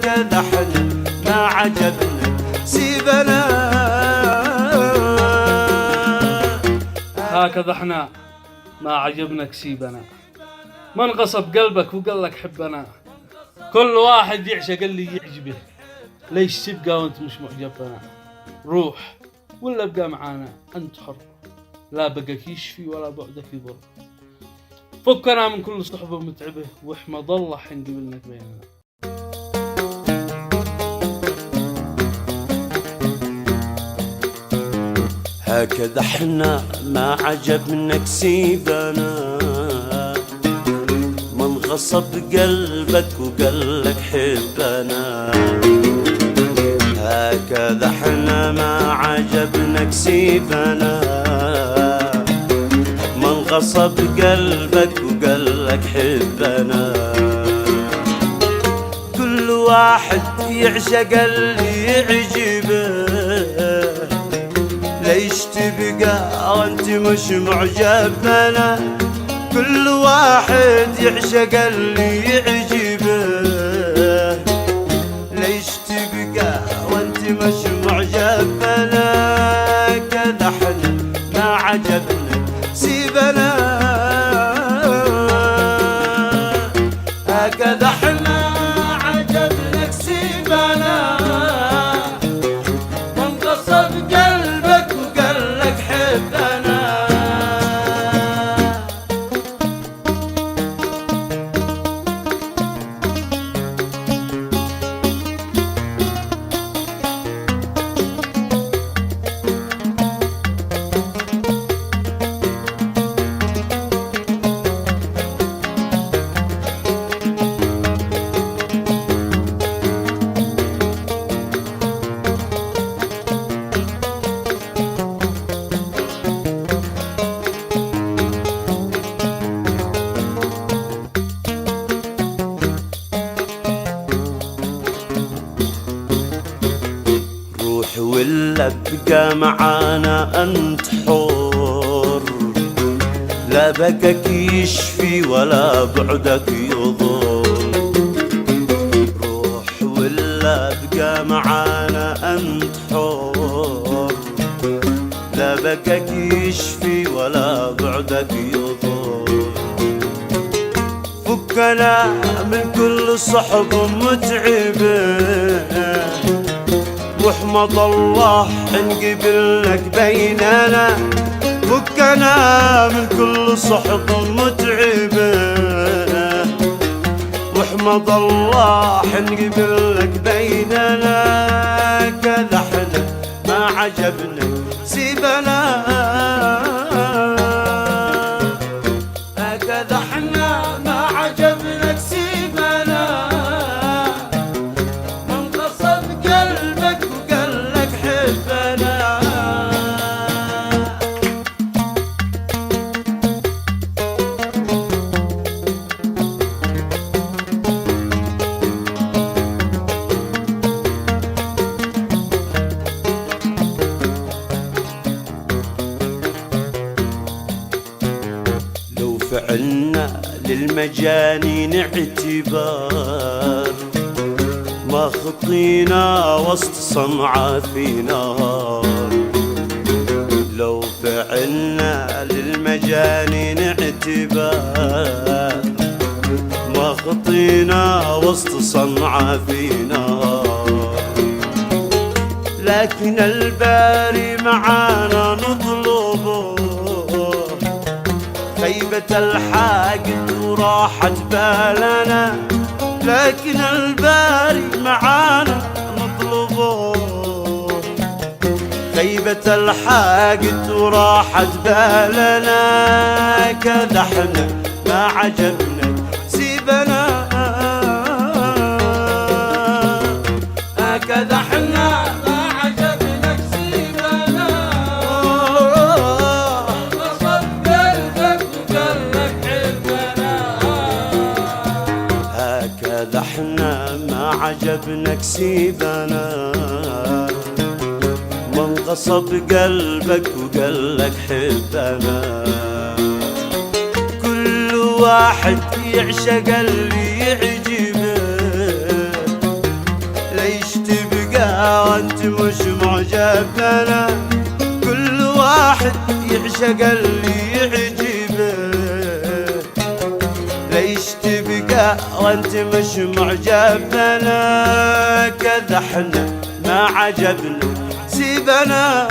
كذا احنا ما عجبنا سيبنا. هكذا احنا ما عجبنك سيبنا، من غصب قلبك وقال لك حبنا، كل واحد يعشق اللي يعجبه، ليش تبقى وانت مش معجبنا؟ روح ولا ابقى معانا انت حر، لا بقاك يشفي ولا بعدك يضر، فكنا من كل صحبة متعبة واحمد الله حين قبلناك بيننا. هكذا احنا ما عجبنك سيبنا، من غصب قلبك وقال لك حبنا. هكذا احنا ما عجبنك سيبنا، من غصب قلبك وقال لك حبنا. كل واحد يعشق اللي يعجبه، ليش تبقى وانت مش معجبنا؟ كل واحد يعشق اللي يعجبه، ليش تبقى وانت مش معجبنا؟ كذا احنا ما عجبنا سيبنا، هكذا احنا عجبنك سيبنا، من غصب قلبك وقال لك حبنا. ولا ابقى معانا انت حر، لا بكك يشفي ولا بعدك يضر. روح ولا ابقى معانا انت حر، لا بكك يشفي ولا بعدك يضر. فكنا من كل صحب متعبه، واحمد الله ان قبلك بيننا. فكنا من كل صحب متعبه، واحمد الله ان قبلك بيننا. كذا احنا ما عجبنا سيبنا، هكذا احنا ما عجبنك سيبنا، من غصب قلبك وقال لك حبنا. لو فعلنا للمجانين اعتبار، ما خطينا وسط صنعة في نهار. لو فعلنا للمجانين اعتبار، ما خطينا وسط صنعة في نهار. لكن الباري معانا نطلبه، خيبة الحاقد وراحت بالنا. لكن الباري معانا نطلبه، خيبة الحاقد وراحت بالنا. كذا احنا ما عجبنا سيبنا، هكذا احنا ما عجبنك سيبنا، غصب قلبك وقال لك حبنا. هكذا احنا ما عجبنك سيبنا، من غصب قلبك وقال لك حبنا. كل واحد يعشق اللي يعجبه، وانت مش معجب بنا، كل واحد يعشق اللي يعجبه. ليش تبقى وانت مش معجب بنا؟ كذا احنا ما عجبنا سيبنا.